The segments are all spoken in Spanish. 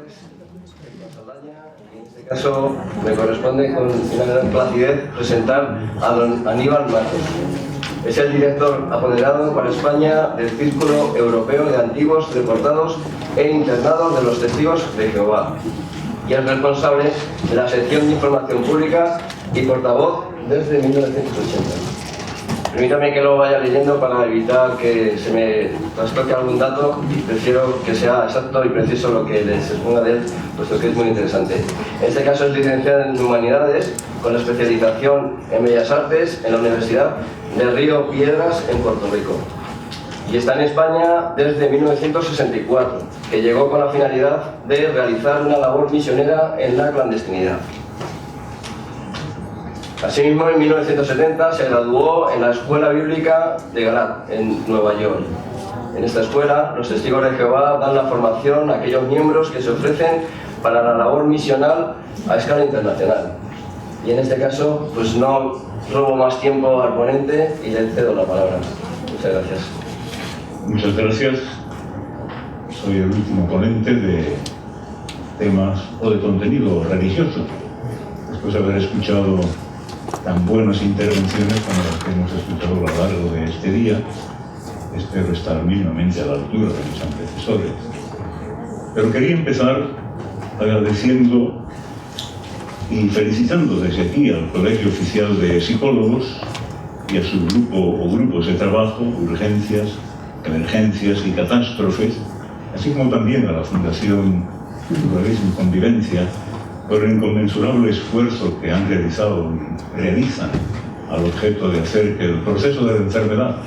Torres, Saldaña, y en este caso me corresponde con una gran placidez presentar a don Aníbal Matos. Es el director apoderado para España del Círculo Europeo de Antiguos Deportados e Internados de los Testigos de Jehová y es responsable de la sección de información pública y portavoz desde 1980. Permítame que lo vaya leyendo para evitar que se me trastoque algún dato y prefiero que sea exacto y preciso lo que les exponga de él, puesto que es muy interesante. En este caso es licenciado en Humanidades, con especialización en Bellas Artes en la Universidad de Río Piedras, en Puerto Rico. Y está en España desde 1964, que llegó con la finalidad de realizar una labor misionera en la clandestinidad. Asimismo, en 1970 se graduó en la Escuela Bíblica de Galat, en Nueva York. En esta escuela, los testigos de Jehová dan la formación a aquellos miembros que se ofrecen para la labor misional a escala internacional. Y en este caso, pues no robo más tiempo al ponente y le cedo la palabra. Muchas gracias. Muchas gracias. Soy el último ponente de temas o de contenido religioso. Después de haber escuchado tan buenas intervenciones como las que hemos escuchado a lo largo de este día, espero estar mínimamente a la altura de mis antecesores. Pero quería empezar agradeciendo y felicitando desde aquí al Colegio Oficial de Psicólogos y a su grupo o grupos de trabajo, urgencias, emergencias y catástrofes, así como también a la Fundación Pluralismo y Convivencia, por el inconmensurable esfuerzo que han realizado y realizan al objeto de hacer que el proceso de la enfermedad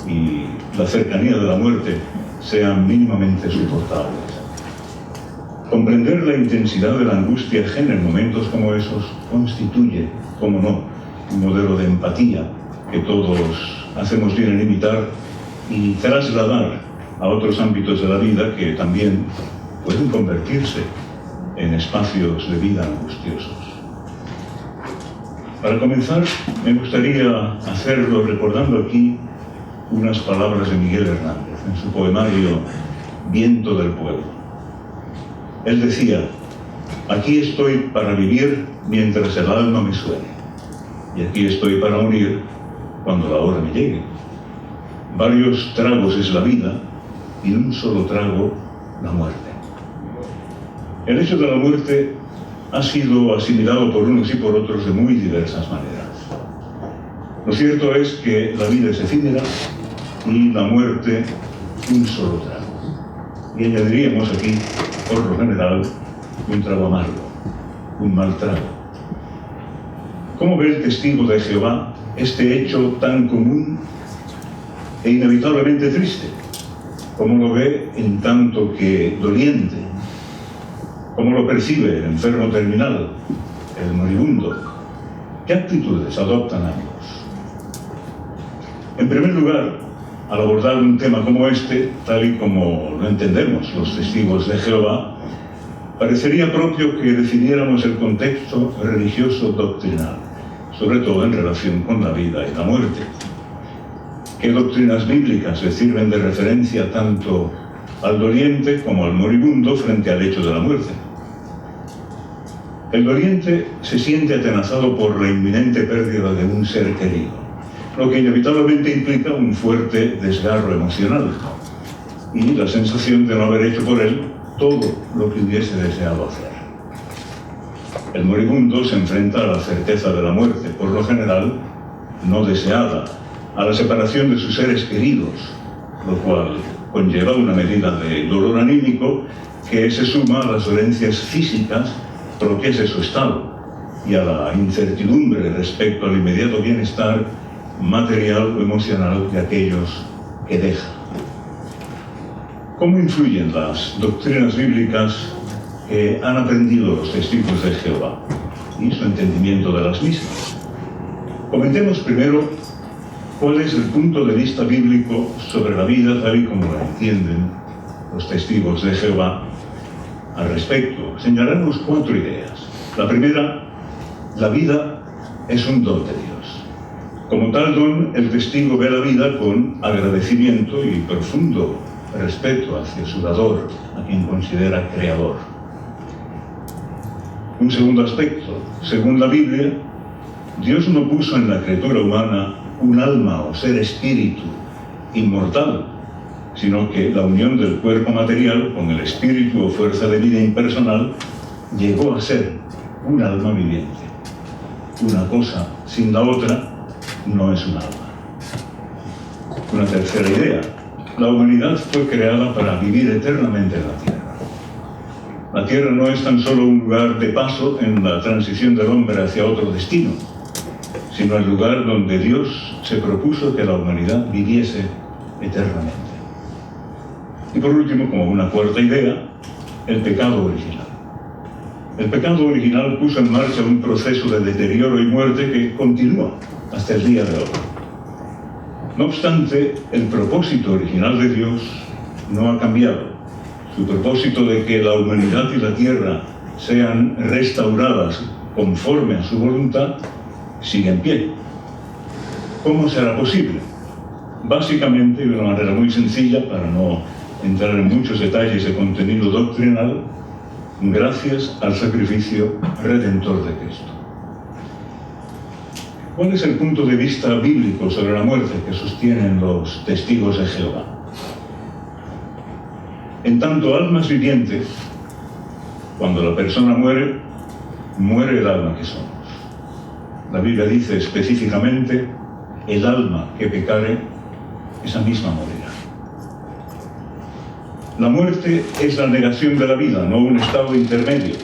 y la cercanía de la muerte sean mínimamente soportables. Comprender la intensidad de la angustia ajena en momentos como esos constituye, como no, un modelo de empatía que todos hacemos bien en imitar y trasladar a otros ámbitos de la vida que también pueden convertirse en espacios de vida angustiosos. Para comenzar, me gustaría hacerlo recordando aquí unas palabras de Miguel Hernández en su poemario Viento del Pueblo. Él decía: aquí estoy para vivir mientras el alma me suene, y aquí estoy para morir cuando la hora me llegue. Varios tragos es la vida y un solo trago la muerte. El hecho de la muerte ha sido asimilado por unos y por otros de muy diversas maneras. Lo cierto es que la vida es efímera y la muerte un solo trago. Y añadiríamos aquí, por lo general, un trago amargo, un mal trago. ¿Cómo ve el testigo de Jehová este hecho tan común e inevitablemente triste? ¿Cómo lo ve en tanto que doliente? ¿Cómo lo percibe el enfermo terminal, el moribundo? ¿Qué actitudes adoptan ambos? En primer lugar, al abordar un tema como este, tal y como lo entendemos los testigos de Jehová, parecería propio que definiéramos el contexto religioso doctrinal, sobre todo en relación con la vida y la muerte. ¿Qué doctrinas bíblicas le sirven de referencia tanto al doliente como al moribundo frente al hecho de la muerte? El doliente se siente atenazado por la inminente pérdida de un ser querido, lo que inevitablemente implica un fuerte desgarro emocional y la sensación de no haber hecho por él todo lo que hubiese deseado hacer. El moribundo se enfrenta a la certeza de la muerte, por lo general no deseada, a la separación de sus seres queridos, lo cual conlleva una medida de dolor anímico que se suma a las dolencias físicas propias de su estado y a la incertidumbre respecto al inmediato bienestar material o emocional de aquellos que deja. ¿Cómo influyen las doctrinas bíblicas que han aprendido los testigos de Jehová y su entendimiento de las mismas? Comentemos primero cuál es el punto de vista bíblico sobre la vida tal y como la entienden los testigos de Jehová al respecto. Señalamos 4 ideas. La primera: la vida es un don de Dios. Como tal don, el testigo ve la vida con agradecimiento y profundo respeto hacia su dador, a quien considera creador. Un segundo aspecto, según la Biblia, Dios no puso en la criatura humana un alma o ser espíritu inmortal, sino que la unión del cuerpo material con el espíritu o fuerza de vida impersonal llegó a ser un alma viviente. Una cosa sin la otra no es un alma. Una tercera idea. La humanidad fue creada para vivir eternamente en la Tierra. La Tierra no es tan solo un lugar de paso en la transición del hombre hacia otro destino, sino el lugar donde Dios se propuso que la humanidad viviese eternamente. Y por último, como una cuarta idea, el pecado original. El pecado original puso en marcha un proceso de deterioro y muerte que continúa hasta el día de hoy. No obstante, el propósito original de Dios no ha cambiado. Su propósito de que la humanidad y la tierra sean restauradas conforme a su voluntad sigue en pie. ¿Cómo será posible? Básicamente, de una manera muy sencilla, para no entrar en muchos detalles de contenido doctrinal, gracias al sacrificio redentor de Cristo. ¿Cuál es el punto de vista bíblico sobre la muerte que sostienen los testigos de Jehová? En tanto almas vivientes, cuando la persona muere, muere el alma que somos. La Biblia dice específicamente, el alma que pecare, esa misma morirá. La muerte es la negación de la vida, no un estado intermedio.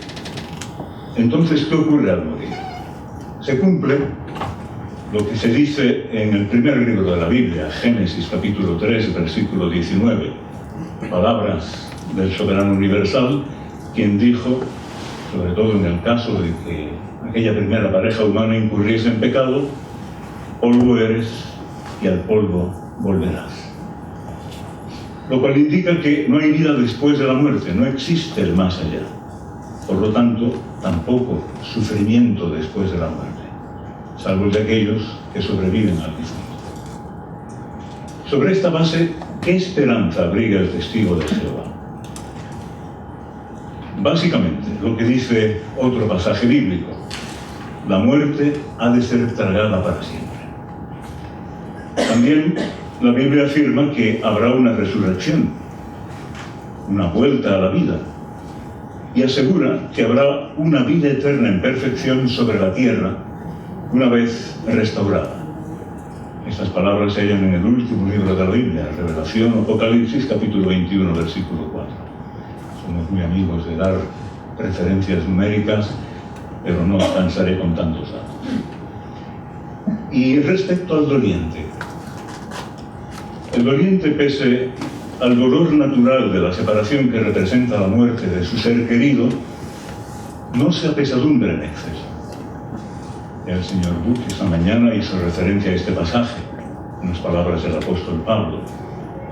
Entonces, ¿qué ocurre al morir? Se cumple lo que se dice en el primer libro de la Biblia, Génesis capítulo 3, versículo 19. Palabras del soberano universal, quien dijo, sobre todo en el caso de que aquella primera pareja humana incurriese en pecado, polvo eres y al polvo volverás. Lo cual indica que no hay vida después de la muerte, no existe el más allá. Por lo tanto, tampoco sufrimiento después de la muerte, salvo el de aquellos que sobreviven al difunto. Sobre esta base, ¿qué esperanza abriga el testigo de Jehová? Básicamente, lo que dice otro pasaje bíblico, la muerte ha de ser tragada para siempre. También la Biblia afirma que habrá una resurrección, una vuelta a la vida, y asegura que habrá una vida eterna en perfección sobre la tierra una vez restaurada. Estas palabras se hallan en el último libro de la Biblia, Revelación, Apocalipsis, capítulo 21, versículo 4. Somos muy amigos de dar referencias numéricas, pero no os cansaré con tantos datos. Y respecto al doliente, el doliente, pese al dolor natural de la separación que representa la muerte de su ser querido, no se apesadumbra en exceso. El señor Buch esta mañana hizo referencia a este pasaje, en las palabras del apóstol Pablo.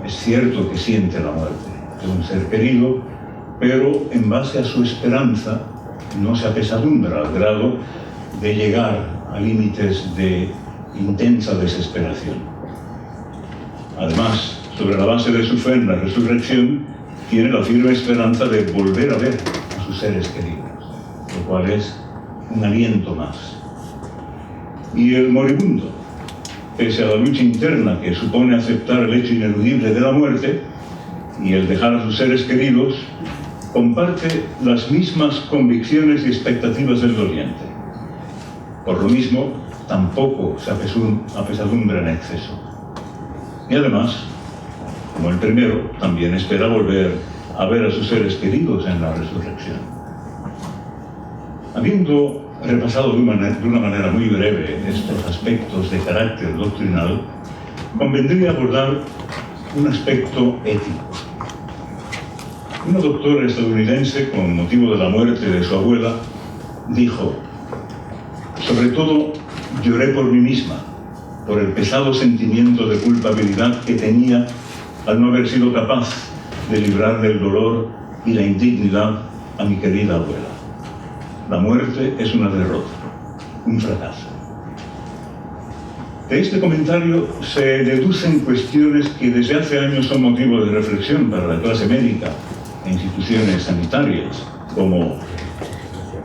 Es cierto que siente la muerte de un ser querido, pero en base a su esperanza no se apesadumbra al grado de llegar a límites de intensa desesperación. Además, sobre la base de su fe en la resurrección, tiene la firme esperanza de volver a ver a sus seres queridos, lo cual es un aliento más. Y el moribundo, pese a la lucha interna que supone aceptar el hecho ineludible de la muerte y el dejar a sus seres queridos, comparte las mismas convicciones y expectativas del doliente. Por lo mismo, tampoco se apesadumbra en exceso. Y además, como el primero, también espera volver a ver a sus seres queridos en la resurrección. Habiendo repasado de una manera muy breve estos aspectos de carácter doctrinal, convendría abordar un aspecto ético. Una doctora estadounidense, con motivo de la muerte de su abuela, dijo: sobre todo, lloré por mí misma, por el pesado sentimiento de culpabilidad que tenía al no haber sido capaz de librar del dolor y la indignidad a mi querida abuela. La muerte es una derrota, un fracaso. De este comentario se deducen cuestiones que desde hace años son motivo de reflexión para la clase médica e instituciones sanitarias, como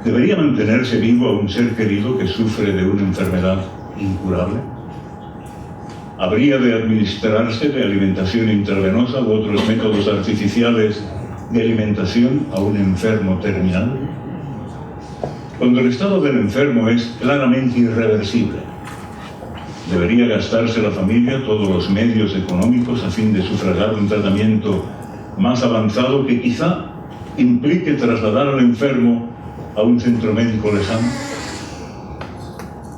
¿Debería mantenerse vivo a un ser querido que sufre de una enfermedad incurable? ¿Habría de administrarse de alimentación intravenosa u otros métodos artificiales de alimentación a un enfermo terminal? Cuando el estado del enfermo es claramente irreversible, ¿debería gastarse la familia todos los medios económicos a fin de sufragar un tratamiento más avanzado que quizá implique trasladar al enfermo a un centro médico lejano?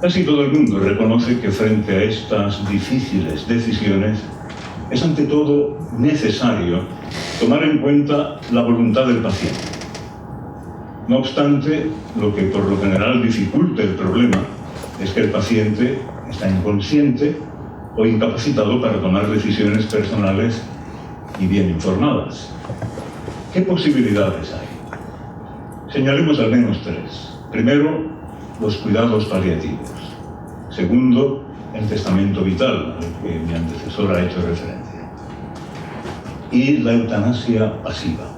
Casi todo el mundo reconoce que frente a estas difíciles decisiones es ante todo necesario tomar en cuenta la voluntad del paciente. No obstante, lo que por lo general dificulta el problema es que el paciente está inconsciente o incapacitado para tomar decisiones personales y bien informadas. ¿Qué posibilidades hay? Señalemos al menos tres. Primero, los cuidados paliativos. Segundo, el testamento vital, al que mi antecesor ha hecho referencia. Y la eutanasia pasiva.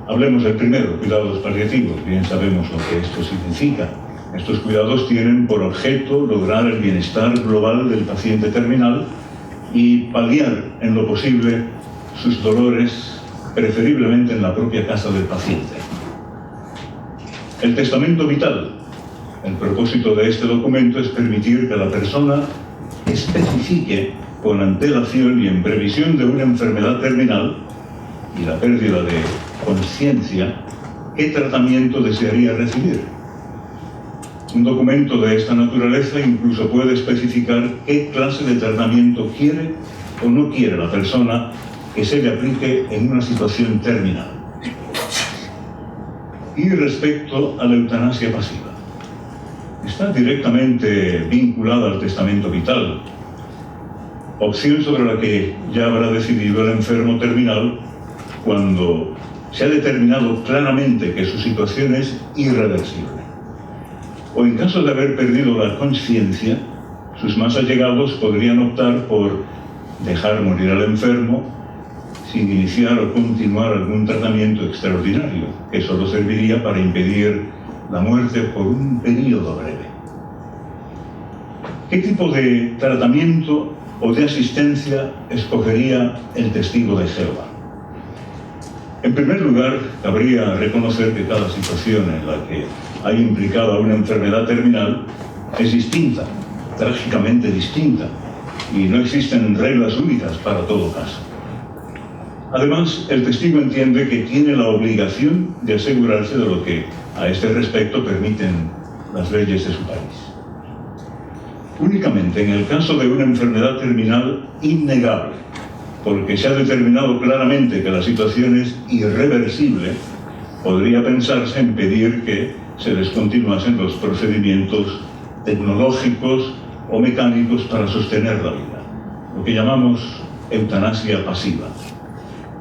Hablemos del primero, cuidados paliativos. Bien sabemos lo que esto significa. Estos cuidados tienen por objeto lograr el bienestar global del paciente terminal y paliar en lo posible sus dolores, preferiblemente en la propia casa del paciente. El testamento vital. El propósito de este documento es permitir que la persona especifique con antelación y en previsión de una enfermedad terminal y la pérdida de conciencia, qué tratamiento desearía recibir. Un documento de esta naturaleza incluso puede especificar qué clase de tratamiento quiere o no quiere la persona que se le aplique en una situación terminal. Y respecto a la eutanasia pasiva, está directamente vinculada al testamento vital, opción sobre la que ya habrá decidido el enfermo terminal cuando se ha determinado claramente que su situación es irreversible. O en caso de haber perdido la conciencia, sus más allegados podrían optar por dejar morir al enfermo sin iniciar o continuar algún tratamiento extraordinario, que solo serviría para impedir la muerte por un periodo breve. ¿Qué tipo de tratamiento o de asistencia escogería el testigo de Jehová? En primer lugar, cabría reconocer que cada situación en la que hay implicada una enfermedad terminal es distinta, trágicamente distinta, y no existen reglas únicas para todo caso. Además, el testigo entiende que tiene la obligación de asegurarse de lo que a este respecto permiten las leyes de su país. Únicamente en el caso de una enfermedad terminal innegable, porque se ha determinado claramente que la situación es irreversible, podría pensarse en pedir que se descontinuasen los procedimientos tecnológicos o mecánicos para sostener la vida, lo que llamamos eutanasia pasiva.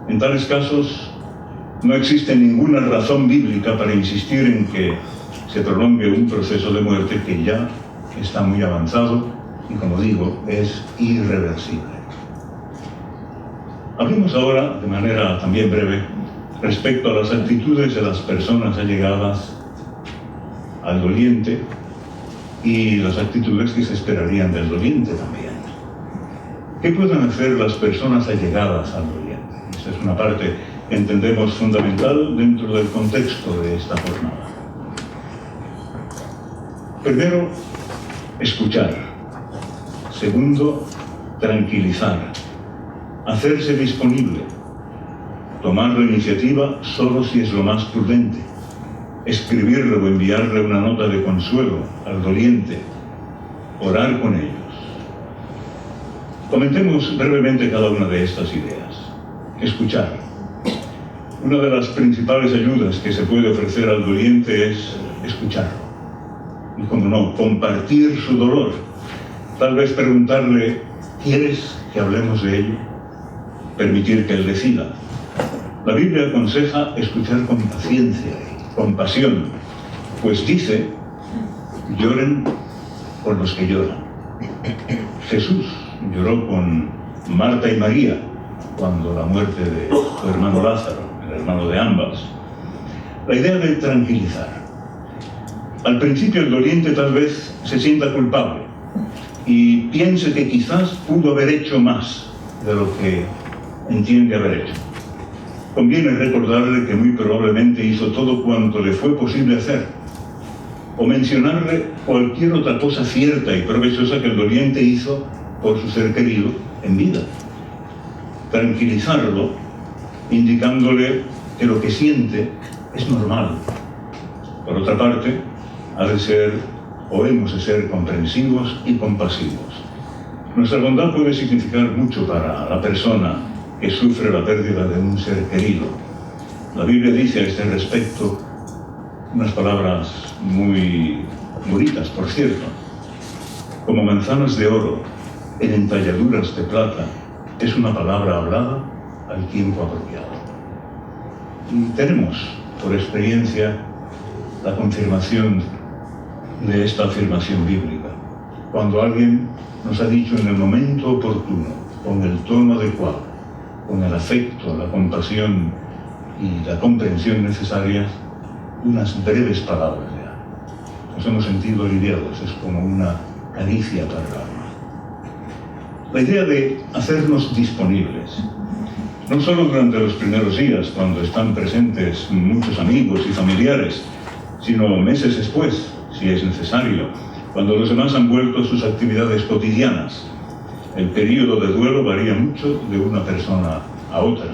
En tales casos, no existe ninguna razón bíblica para insistir en que se prolongue un proceso de muerte que ya está muy avanzado y, como digo, es irreversible. Hablemos ahora, de manera también breve, respecto a las actitudes de las personas allegadas al doliente y las actitudes que se esperarían del doliente también. ¿Qué pueden hacer las personas allegadas al doliente? Esta es una parte que entendemos fundamental dentro del contexto de esta jornada. Primero, escuchar. Segundo, tranquilizar. Hacerse disponible. Tomar la iniciativa solo si es lo más prudente. Escribirle o enviarle una nota de consuelo al doliente. Orar con ellos. Comentemos brevemente cada una de estas ideas. Escuchar. Una de las principales ayudas que se puede ofrecer al doliente es escucharlo. Y, como no, compartir su dolor. Tal vez preguntarle, ¿quieres que hablemos de ello? Permitir que él decida. La Biblia aconseja escuchar con paciencia y compasión, pues dice, lloren con los que lloran. Jesús lloró con Marta y María cuando la muerte de su hermano Lázaro, el hermano de ambas. La idea de tranquilizar. Al principio el doliente tal vez se sienta culpable y piense que quizás pudo haber hecho más de lo que entiende haber hecho. Conviene recordarle que muy probablemente hizo todo cuanto le fue posible hacer, o mencionarle cualquier otra cosa cierta y provechosa que el doliente hizo por su ser querido en vida. Tranquilizarlo, indicándole que lo que siente es normal. Por otra parte, ha de ser o hemos de ser comprensivos y compasivos. Nuestra bondad puede significar mucho para la persona que sufre la pérdida de un ser querido. La Biblia dice a este respecto unas palabras muy bonitas, por cierto. Como manzanas de oro en entalladuras de plata, es una palabra hablada al tiempo apropiado. Y tenemos, por experiencia, la confirmación de esta afirmación bíblica. Cuando alguien nos ha dicho en el momento oportuno, con el tono adecuado, con el afecto, la compasión y la comprensión necesarias, unas breves palabras ya. Nos hemos sentido aliviados, es como una caricia para el alma. La idea de hacernos disponibles, no solo durante los primeros días, cuando están presentes muchos amigos y familiares, sino meses después, si es necesario, cuando los demás han vuelto a sus actividades cotidianas. El periodo de duelo varía mucho de una persona a otra.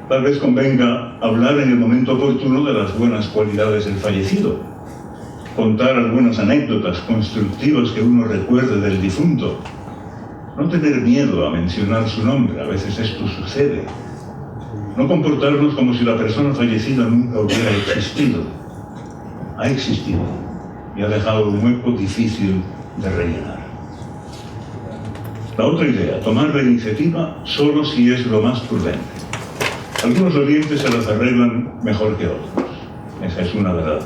Tal vez convenga hablar en el momento oportuno de las buenas cualidades del fallecido, contar algunas anécdotas constructivas que uno recuerde del difunto, no tener miedo a mencionar su nombre, a veces esto sucede, no comportarnos como si la persona fallecida nunca hubiera existido. Ha existido y ha dejado un hueco difícil de rellenar. La otra idea, tomar la iniciativa solo si es lo más prudente. Algunos dolientes se las arreglan mejor que otros, esa es una verdad.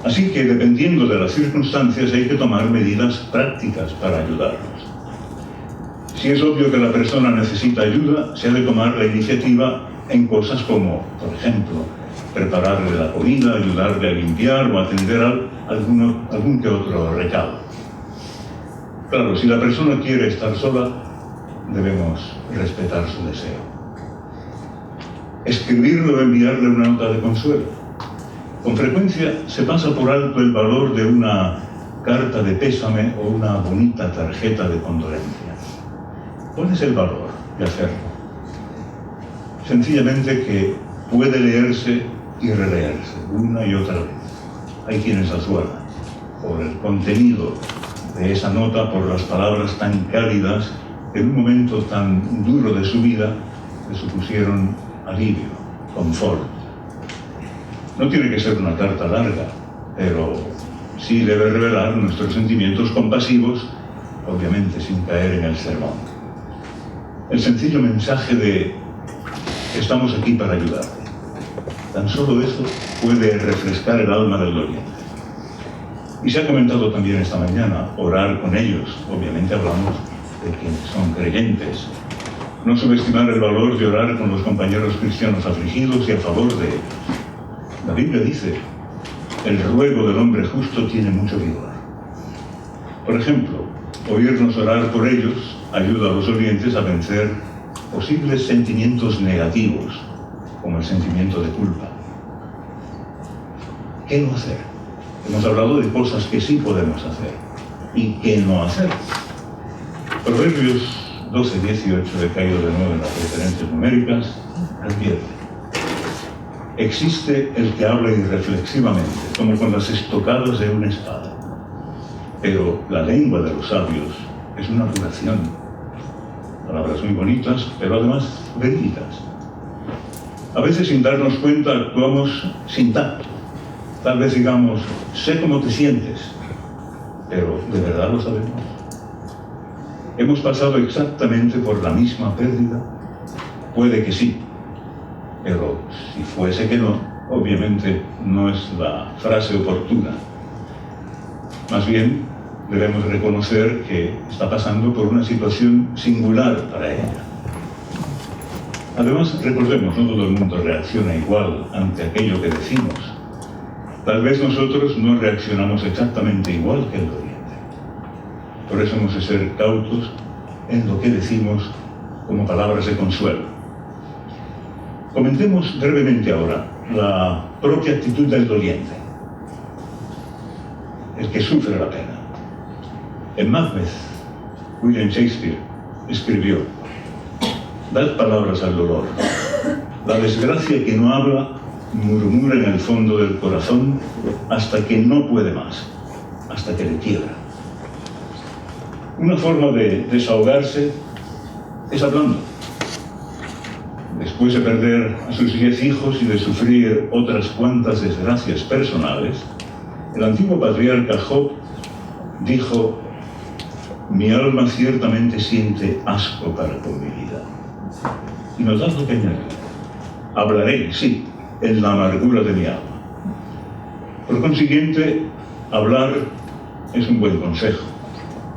Así que dependiendo de las circunstancias hay que tomar medidas prácticas para ayudarlos. Si es obvio que la persona necesita ayuda, se ha de tomar la iniciativa en cosas como, por ejemplo, prepararle la comida, ayudarle a limpiar o atender a algún que otro recado. Claro, si la persona quiere estar sola, debemos respetar su deseo. Escribirle o enviarle una nota de consuelo. Con frecuencia se pasa por alto el valor de una carta de pésame o una bonita tarjeta de condolencia. ¿Cuál es el valor de hacerlo? Sencillamente que puede leerse y releerse una y otra vez. Hay quienes azuelan por el contenido de esa nota, por las palabras tan cálidas que en un momento tan duro de su vida le supusieron alivio, confort. No tiene que ser una carta larga, pero sí debe revelar nuestros sentimientos compasivos, obviamente sin caer en el sermón. El sencillo mensaje de estamos aquí para ayudarte. Tan solo eso puede refrescar el alma del doliente. Y se ha comentado también esta mañana, orar con ellos. Obviamente hablamos de quienes son creyentes. No subestimar el valor de orar con los compañeros cristianos afligidos y a favor de ellos. La Biblia dice, el ruego del hombre justo tiene mucho vigor. Por ejemplo, oírnos orar por ellos ayuda a los dolientes a vencer posibles sentimientos negativos, como el sentimiento de culpa. ¿Qué no hacer? Hemos hablado de cosas que sí podemos hacer. ¿Y qué no hacer? Proverbios 12:18, he caído de nuevo en las referencias numéricas, advierte. Existe el que habla irreflexivamente, como con las estocadas de una espada. Pero la lengua de los sabios es una curación. Palabras muy bonitas, pero además verídicas. A veces sin darnos cuenta actuamos sin tacto. Tal vez digamos, sé cómo te sientes, pero ¿de verdad lo sabemos? ¿Hemos pasado exactamente por la misma pérdida? Puede que sí, pero si fuese que no, obviamente no es la frase oportuna. Más bien, debemos reconocer que está pasando por una situación singular para ella. Además, recordemos, no todo el mundo reacciona igual ante aquello que decimos. Tal vez nosotros no reaccionamos exactamente igual que el doliente. Por eso hemos de ser cautos en lo que decimos como palabras de consuelo. Comentemos brevemente ahora la propia actitud del doliente, el que sufre la pena. En Macbeth, William Shakespeare escribió: dad palabras al dolor. La desgracia que no habla murmura en el fondo del corazón hasta que no puede más, hasta que le quiebra. Una forma de desahogarse es hablando. Después de perder a sus 10 hijos y de sufrir otras cuantas desgracias personales, el antiguo patriarca Job dijo: mi alma ciertamente siente asco para con mi vida. Y notad lo que añade: hablaré, sí, en la amargura de mi alma. Por consiguiente, hablar es un buen consejo.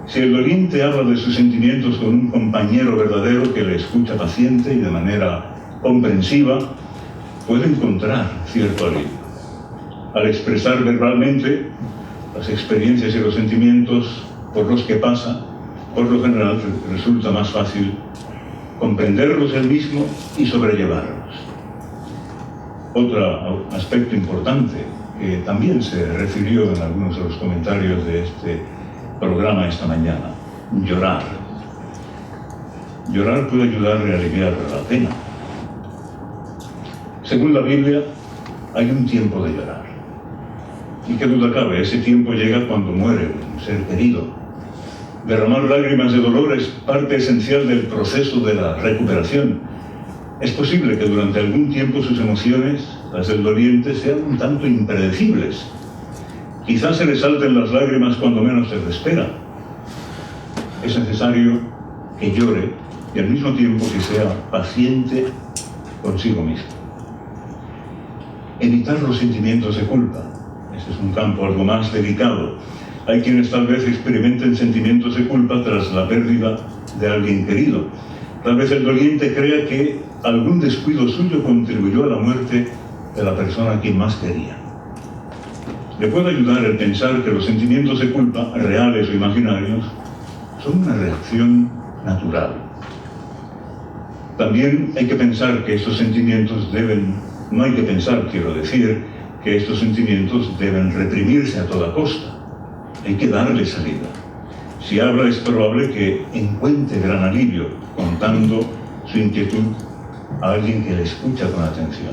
Si el doliente habla de sus sentimientos con un compañero verdadero que le escucha paciente y de manera comprensiva, puede encontrar cierto alivio. Al expresar verbalmente las experiencias y los sentimientos por los que pasa, por lo general resulta más fácil comprenderlos él mismo y sobrellevarlos. Otro aspecto importante que también se refirió en algunos de los comentarios de este programa esta mañana: llorar. Llorar puede ayudar a aliviar la pena. Según la Biblia, hay un tiempo de llorar. Y qué duda cabe, ese tiempo llega cuando muere un ser querido. Derramar lágrimas de dolor es parte esencial del proceso de la recuperación. Es posible que durante algún tiempo sus emociones, las del doliente, sean un tanto impredecibles. Quizás se le salten las lágrimas cuando menos se lo espera. Es necesario que llore y al mismo tiempo que sea paciente consigo mismo. Evitar los sentimientos de culpa. Ese es un campo algo más delicado. Hay quienes tal vez experimenten sentimientos de culpa tras la pérdida de alguien querido. Tal vez el doliente crea que algún descuido suyo contribuyó a la muerte de la persona a quien más quería. Le puede ayudar el pensar que los sentimientos de culpa, reales o imaginarios, son una reacción natural. También hay que pensar que estos sentimientos no hay que pensar, quiero decir, que estos sentimientos deben reprimirse a toda costa. Hay que darle salida. Si habla, es probable que encuentre gran alivio contando su inquietud a alguien que le escucha con atención.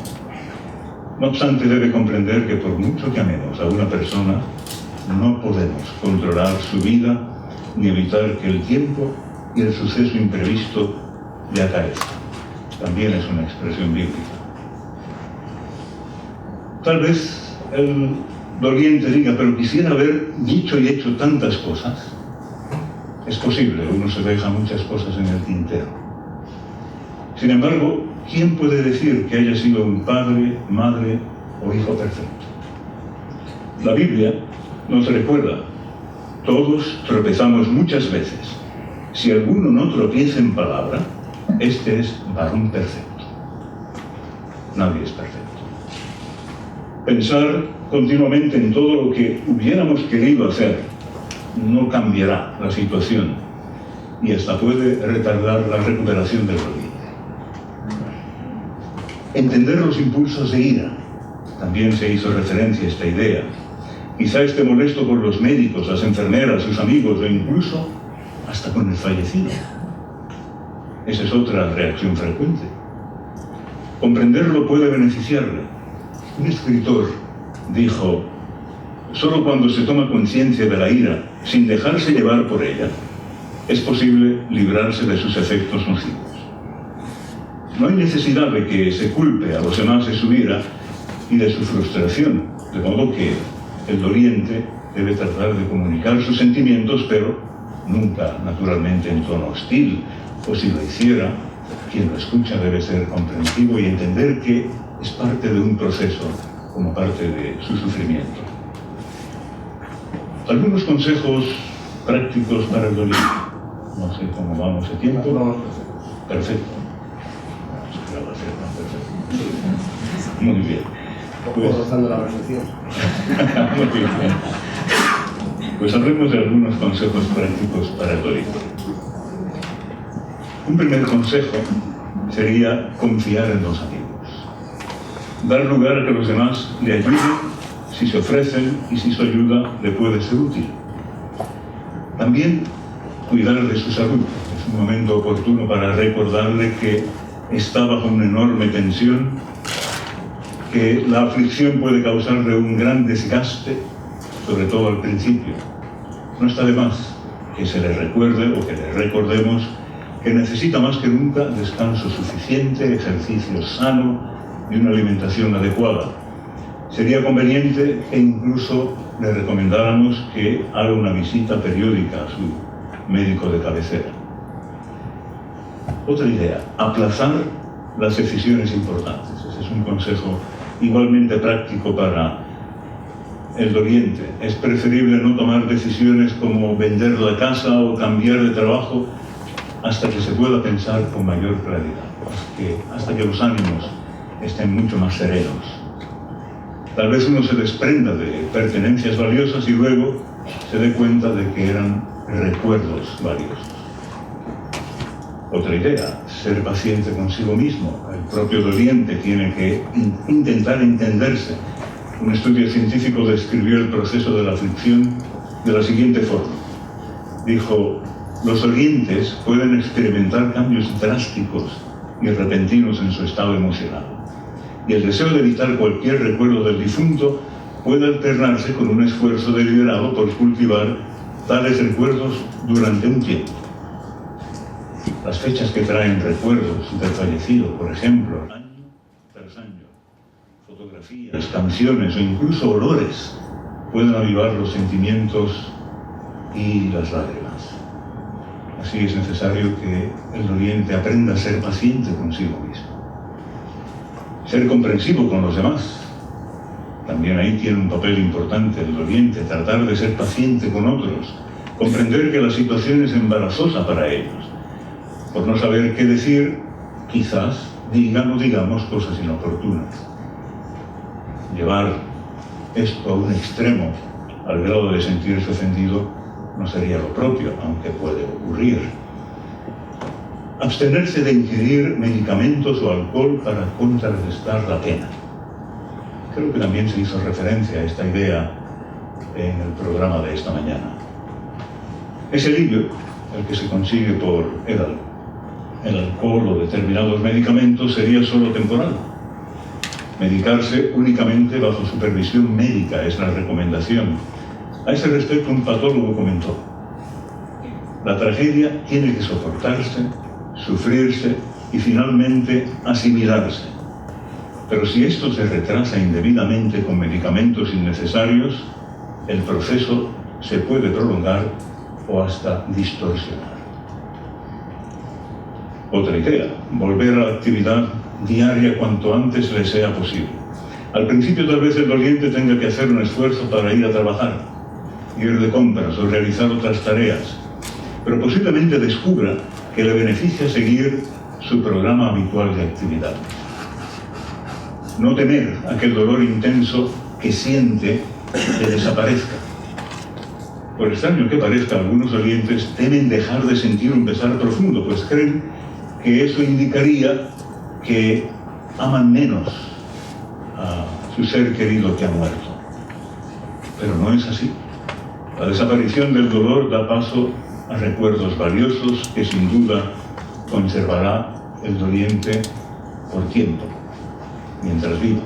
No obstante, debe comprender que por mucho que amemos a una persona, no podemos controlar su vida ni evitar que el tiempo y el suceso imprevisto le acaezcan. También es una expresión bíblica. Tal vez el doliente diga: pero quisiera haber dicho y hecho tantas cosas. Es posible, uno se deja muchas cosas en el tintero. Sin embargo, ¿quién puede decir que haya sido un padre, madre o hijo perfecto? La Biblia nos recuerda: todos tropezamos muchas veces. Si alguno no tropieza en palabra, este es varón perfecto. Nadie es perfecto. Pensar continuamente en todo lo que hubiéramos querido hacer no cambiará la situación y hasta puede retardar la recuperación del doliente. Entender los impulsos de ira. También se hizo referencia a esta idea. Quizá esté molesto por los médicos, las enfermeras, sus amigos o incluso hasta con el fallecido. Esa es otra reacción frecuente. Comprenderlo puede beneficiarle. Un escritor dijo: solo cuando se toma conciencia de la ira sin dejarse llevar por ella, es posible librarse de sus efectos nocivos. No hay necesidad de que se culpe a los demás de su ira y de su frustración, de modo que el doliente debe tratar de comunicar sus sentimientos, pero nunca, naturalmente, en tono hostil, o si lo hiciera, quien lo escucha debe ser comprensivo y entender que es parte de un proceso, como parte de su sufrimiento. Algunos consejos prácticos para el doliente. No sé cómo vamos de tiempo. Perfecto. Muy bien. Pues rozando la reflexión. Muy bien. Pues hablemos de algunos consejos prácticos para el doliente. Un primer consejo sería confiar en los amigos. Dar lugar a que los demás le ayuden si se ofrecen y si su ayuda le puede ser útil. También cuidar de su salud. Es un momento oportuno para recordarle que está bajo una enorme tensión, que la aflicción puede causarle un gran desgaste, sobre todo al principio. No está de más que se le recuerde o que le recordemos que necesita más que nunca descanso suficiente, ejercicio sano y una alimentación adecuada. Sería conveniente que incluso le recomendáramos que haga una visita periódica a su médico de cabecera. Otra idea, aplazar las decisiones importantes. Ese es un consejo igualmente práctico para el doliente. Es preferible no tomar decisiones como vender la casa o cambiar de trabajo hasta que se pueda pensar con mayor claridad, hasta que los ánimos estén mucho más serenos. Tal vez uno se desprenda de pertenencias valiosas y luego se dé cuenta de que eran recuerdos valiosos. Otra idea, ser paciente consigo mismo. El propio doliente tiene que intentar entenderse. Un estudio científico describió el proceso de la aflicción de la siguiente forma. Dijo, los dolientes pueden experimentar cambios drásticos y repentinos en su estado emocional. Y el deseo de evitar cualquier recuerdo del difunto puede alternarse con un esfuerzo deliberado por cultivar tales recuerdos durante un tiempo. Las fechas que traen recuerdos del fallecido, por ejemplo, año tras año, fotografías, canciones o incluso olores pueden avivar los sentimientos y las lágrimas. Así es necesario que el doliente aprenda a ser paciente consigo mismo. Ser comprensivo con los demás. También ahí tiene un papel importante el doliente, tratar de ser paciente con otros, comprender que la situación es embarazosa para ellos. Por no saber qué decir, quizás digan o digamos cosas inoportunas. Llevar esto a un extremo, al grado de sentirse ofendido, no sería lo propio, aunque puede ocurrir. Abstenerse de ingerir medicamentos o alcohol para contrarrestar la pena. Creo que también se hizo referencia a esta idea en el programa de esta mañana. Ese alivio, el que se consigue por el alcohol o determinados medicamentos, sería solo temporal. Medicarse únicamente bajo supervisión médica es la recomendación. A ese respecto, un patólogo comentó: la tragedia tiene que soportarse, sufrirse y finalmente asimilarse. Pero si esto se retrasa indebidamente con medicamentos innecesarios, el proceso se puede prolongar o hasta distorsionar. Otra idea, volver a la actividad diaria cuanto antes le sea posible. Al principio tal vez el doliente tenga que hacer un esfuerzo para ir a trabajar, ir de compras o realizar otras tareas, pero posiblemente descubra que le beneficia seguir su programa habitual de actividad. No temer a que el dolor intenso que siente le desaparezca. Por extraño que parezca, algunos dolientes temen dejar de sentir un pesar profundo, pues creen que eso indicaría que aman menos a su ser querido que ha muerto. Pero no es así. La desaparición del dolor da paso a recuerdos valiosos que sin duda conservará el doliente por tiempo, mientras viva.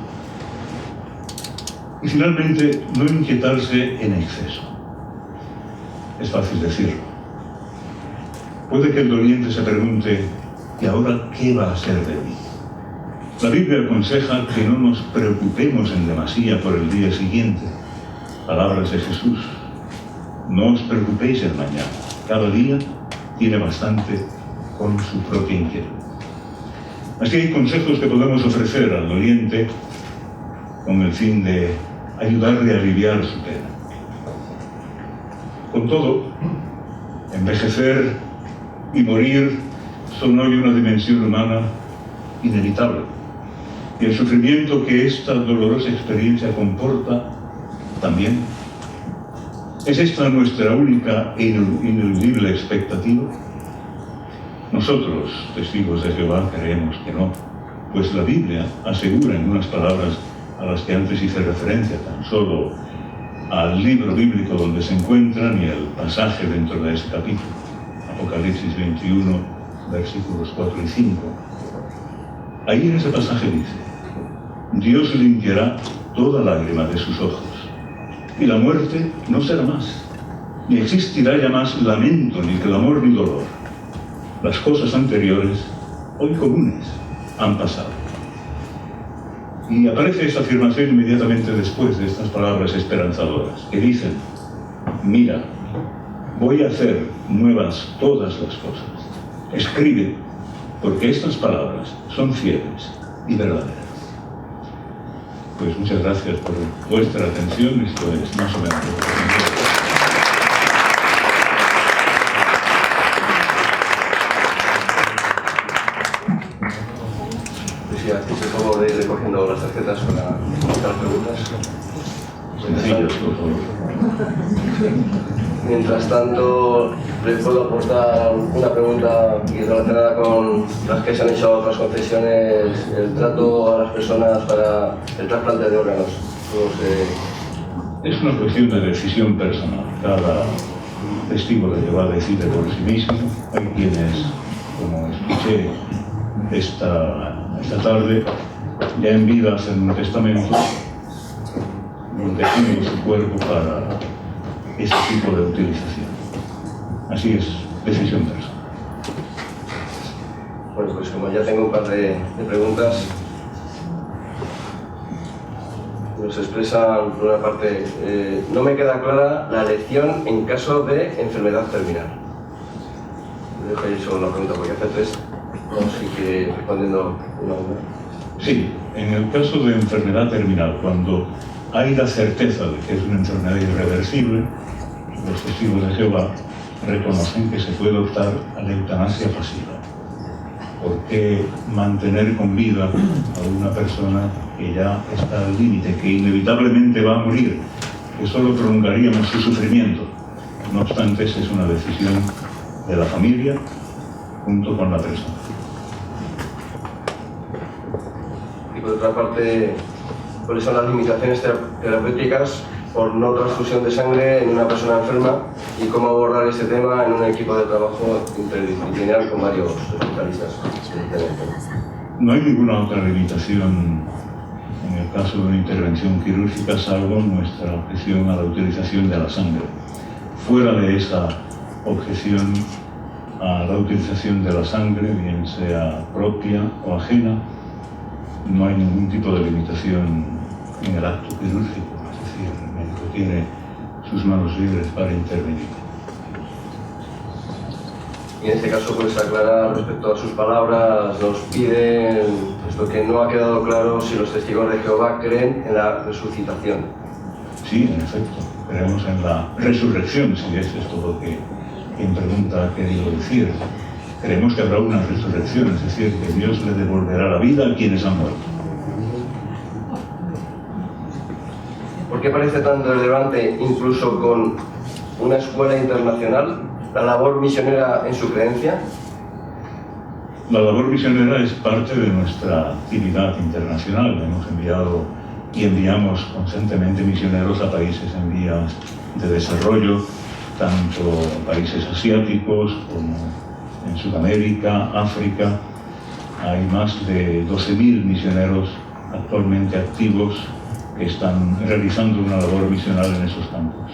Y finalmente, no inquietarse en exceso. Es fácil decirlo. Puede que el doliente se pregunte: ¿y ahora qué va a ser de mí? La Biblia aconseja que no nos preocupemos en demasía por el día siguiente. Palabras de Jesús: no os preocupéis el mañana. Cada día tiene bastante con su propia inquietud. Así hay consejos que podemos ofrecer al doliente con el fin de ayudarle a aliviar su pena. Con todo, envejecer y morir son hoy una dimensión humana inevitable. y el sufrimiento que esta dolorosa experiencia comporta también. ¿Es esta nuestra única e ineludible expectativa? Nosotros, testigos de Jehová, creemos que no, pues la Biblia asegura en unas palabras a las que antes hice referencia, tan solo al libro bíblico donde se encuentran y el pasaje dentro de ese capítulo, Apocalipsis 21, versículos 4 y 5. Ahí en ese pasaje dice: Dios limpiará toda lágrima de sus ojos, y la muerte no será más, ni existirá ya más lamento, ni clamor, ni dolor. Las cosas anteriores, hoy comunes, han pasado. Y aparece esa afirmación inmediatamente después de estas palabras esperanzadoras, que dicen: mira, voy a hacer nuevas todas las cosas. Escribe, porque estas palabras son fieles y verdaderas. Pues muchas gracias por vuestra atención. Esto es más o menos lo que... Hace favor de ir recogiendo las tarjetas para las preguntas. Sencillos, por favor. Mientras tanto, les puedo aportar una pregunta relacionada con las que se han hecho otras concesiones, el trato a las personas para el trasplante de órganos. Es una cuestión de decisión personal. Cada testigo de Jehová decide por sí mismo. Hay quienes, como escuché esta tarde, ya en vida hacen un testamento protegiendo su cuerpo para ese tipo de utilización. Así es, decisión personal. Bueno, pues como ya tengo un par de preguntas, nos expresan por una parte, no me queda clara la elección en caso de enfermedad terminal. Le dejo ahí solo la pregunta porque hace tres. No sé que respondiendo una a una. Sí, en el caso de enfermedad terminal, cuando hay la certeza de que es una enfermedad irreversible, los testigos de Jehová reconocen que se puede optar a la eutanasia pasiva. ¿Por qué mantener con vida a una persona que ya está al límite, que inevitablemente va a morir, que solo prolongaríamos su sufrimiento? No obstante, esa es una decisión de la familia junto con la persona. Y por otra parte, ¿cuáles son las limitaciones terapéuticas por no transfusión de sangre en una persona enferma y cómo abordar este tema en un equipo de trabajo interdisciplinar con varios especialistas? No hay ninguna otra limitación en el caso de una intervención quirúrgica salvo nuestra objeción a la utilización de la sangre. Fuera de esa objeción a la utilización de la sangre, bien sea propia o ajena, no hay ningún tipo de limitación en el acto quirúrgico, es decir, el médico tiene sus manos libres para intervenir. Y en este caso, puedes aclarar respecto a sus palabras, nos piden, puesto que no ha quedado claro si los testigos de Jehová creen en la resucitación. Sí, en efecto, creemos en la resurrección, si es esto lo que quien pregunta ha querido decir. Creemos que habrá una resurrección, es decir, que Dios le devolverá la vida a quienes han muerto. ¿Por qué parece tan relevante, incluso con una escuela internacional, la labor misionera en su creencia? La labor misionera es parte de nuestra actividad internacional. Hemos enviado y enviamos constantemente misioneros a países en vías de desarrollo, tanto países asiáticos como en Sudamérica, África. Hay más de 12.000 misioneros actualmente activos que están realizando una labor misional en esos campos.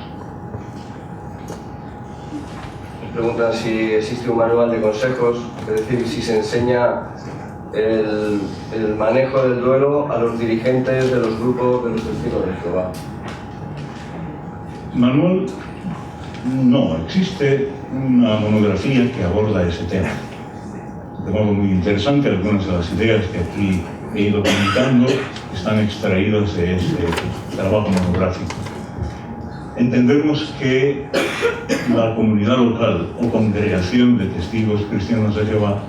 Nos preguntan si existe un manual de consejos, es decir, si se enseña el manejo del duelo a los dirigentes de los grupos de los testigos de Jehová. Manual, no, existe una monografía que aborda ese tema. De modo muy interesante, algunas de las ideas que aquí he ido comentando están extraídas de ese trabajo monográfico. Entendemos que la comunidad local o congregación de testigos cristianos de Jehová,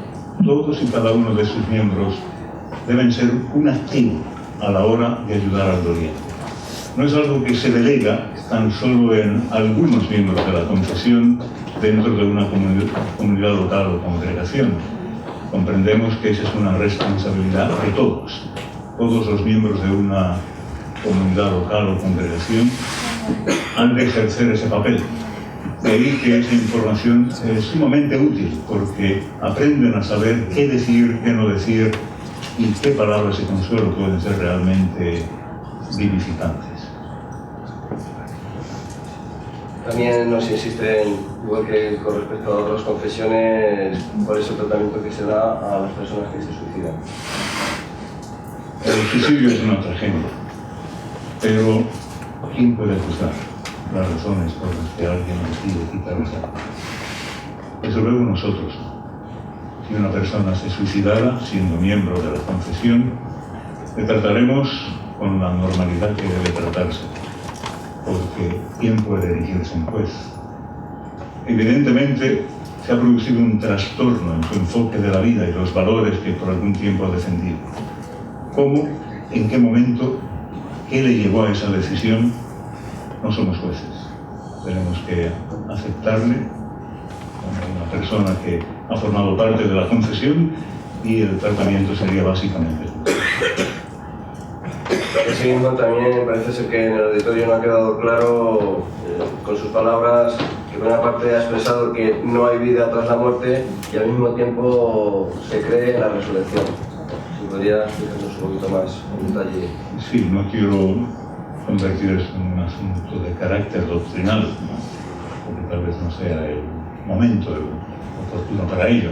todos y cada uno de sus miembros deben ser un activo a la hora de ayudar al doliente. No es algo que se delega tan solo en algunos miembros de la confesión dentro de una comunidad local o congregación. Comprendemos que esa es una responsabilidad de todos. Todos los miembros de una comunidad local o congregación han de ejercer ese papel. De ahí que esa información es sumamente útil, porque aprenden a saber qué decir, qué no decir y qué palabras de consuelo pueden ser realmente vivificantes. También nos insisten, igual que con respecto a otras confesiones, cuál es el tratamiento que se da a las personas que se suicidan. El suicidio es una tragedia, pero ¿quién puede juzgar las razones por las que alguien decide quitarse? Desde luego nosotros. Si una persona se suicidara siendo miembro de la confesión, le trataremos con la normalidad que debe tratarse, porque ¿quién puede erigirse en juez? Evidentemente se ha producido un trastorno en su enfoque de la vida y los valores que por algún tiempo ha defendido. ¿Cómo? ¿En qué momento? ¿Qué le llevó a esa decisión? No somos jueces. Tenemos que aceptarle como una persona que ha formado parte de la confesión y el tratamiento sería básicamente Asimismo, también parece ser que en el auditorio no ha quedado claro, con sus palabras, que por una parte ha expresado que no hay vida tras la muerte y al mismo tiempo se cree en la resurrección. Si podría explicarnos un poquito más en detalle. Sí, no quiero convertir esto en un asunto de carácter doctrinal, porque tal vez no sea el momento oportuno para ello.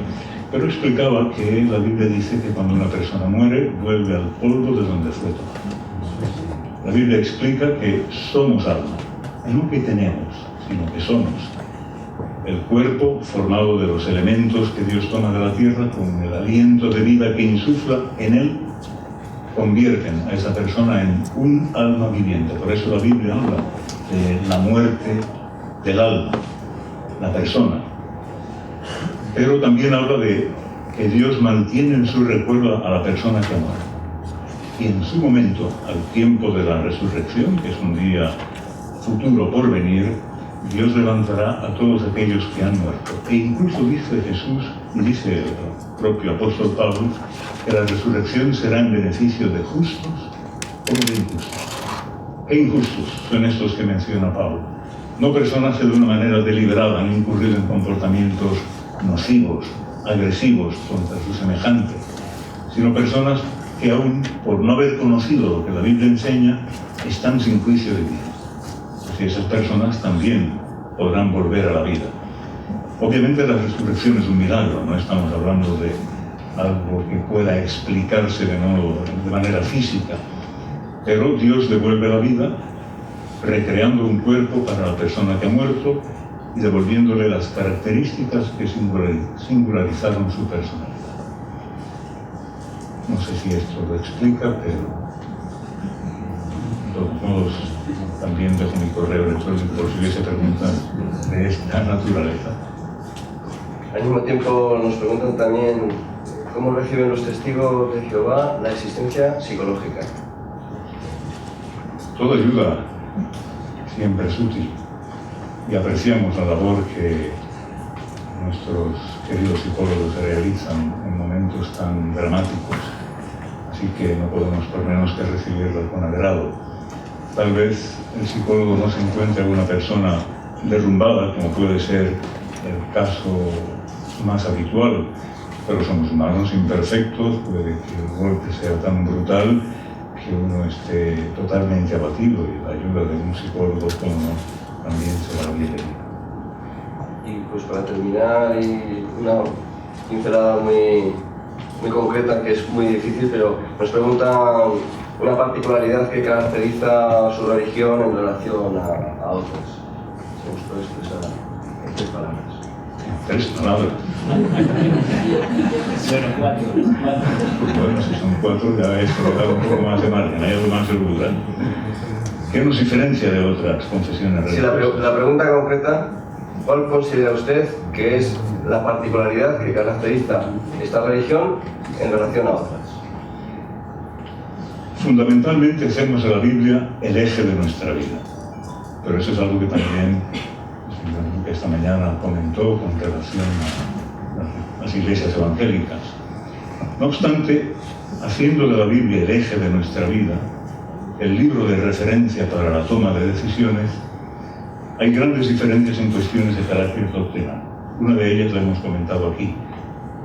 Pero explicaba que la Biblia dice que cuando una persona muere, vuelve al polvo de donde fue tomada. La Biblia explica que somos alma, no que tenemos, sino que somos. El cuerpo formado de los elementos que Dios toma de la tierra con el aliento de vida que insufla en él, convierten a esa persona en un alma viviente. Por eso la Biblia habla de la muerte del alma, la persona. Pero también habla de que Dios mantiene en su recuerdo a la persona que muere. Y en su momento, al tiempo de la resurrección, que es un día futuro por venir, Dios levantará a todos aquellos que han muerto. E incluso dice Jesús, y dice el propio apóstol Pablo, que la resurrección será en beneficio de justos o de injustos. ¿Qué injustos son estos que menciona Pablo? No personas que de una manera deliberada han incurrido en comportamientos nocivos, agresivos contra sus semejantes, sino personas que aún por no haber conocido lo que la Biblia enseña, están sin juicio de vida. Así esas personas también podrán volver a la vida. Obviamente la resurrección es un milagro, no estamos hablando de algo que pueda explicarse de manera física, pero Dios devuelve la vida recreando un cuerpo para la persona que ha muerto y devolviéndole las características que singularizaron su personalidad. No sé si esto lo explica, pero de todos modos también dejo mi correo electrónico por si hubiese preguntas de esta naturaleza. Al mismo tiempo nos preguntan también cómo reciben los testigos de Jehová la existencia psicológica. Toda ayuda siempre es útil y apreciamos la labor que nuestros queridos psicólogos realizan en momentos tan dramáticos, así que no podemos por menos que recibirlo con agrado. Tal vez el psicólogo no se encuentre una persona derrumbada, como puede ser el caso más habitual, pero somos humanos imperfectos, puede que el golpe sea tan brutal que uno esté totalmente abatido y la ayuda de un psicólogo como también será bienvenida. Y pues para terminar, y una pincelada muy concreta que es muy difícil, pero nos preguntan una particularidad que caracteriza su religión en relación a otras. Se nos puede expresar en 3 palabras. 3 palabras. Bueno, si son 4 ya esto le da un poco más de margen, hay algo más seguro. ¿Qué nos diferencia de otras confesiones religiosas? Sí, la pregunta concreta, ¿cuál considera usted que es la particularidad que caracteriza esta religión en relación a otras? fundamentalmente hacemos de la Biblia el eje de nuestra vida. Pero eso es algo que también el señor esta mañana comentó con relación a las iglesias evangélicas. No obstante, haciendo de la Biblia el eje de nuestra vida, el libro de referencia para la toma de decisiones, hay grandes diferencias en cuestiones de carácter doctrinal. Una de ellas la hemos comentado aquí.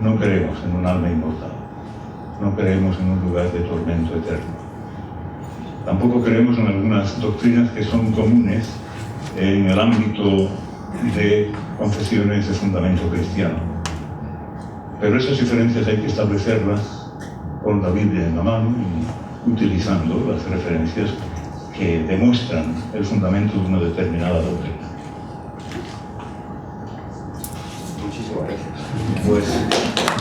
No creemos en un alma inmortal. No creemos en un lugar de tormento eterno. Tampoco creemos en algunas doctrinas que son comunes en el ámbito de confesiones de fundamento cristiano. Pero esas diferencias hay que establecerlas con la Biblia en la mano y utilizando las referencias que demuestran el fundamento de una determinada doctrina. Muchísimas gracias. Pues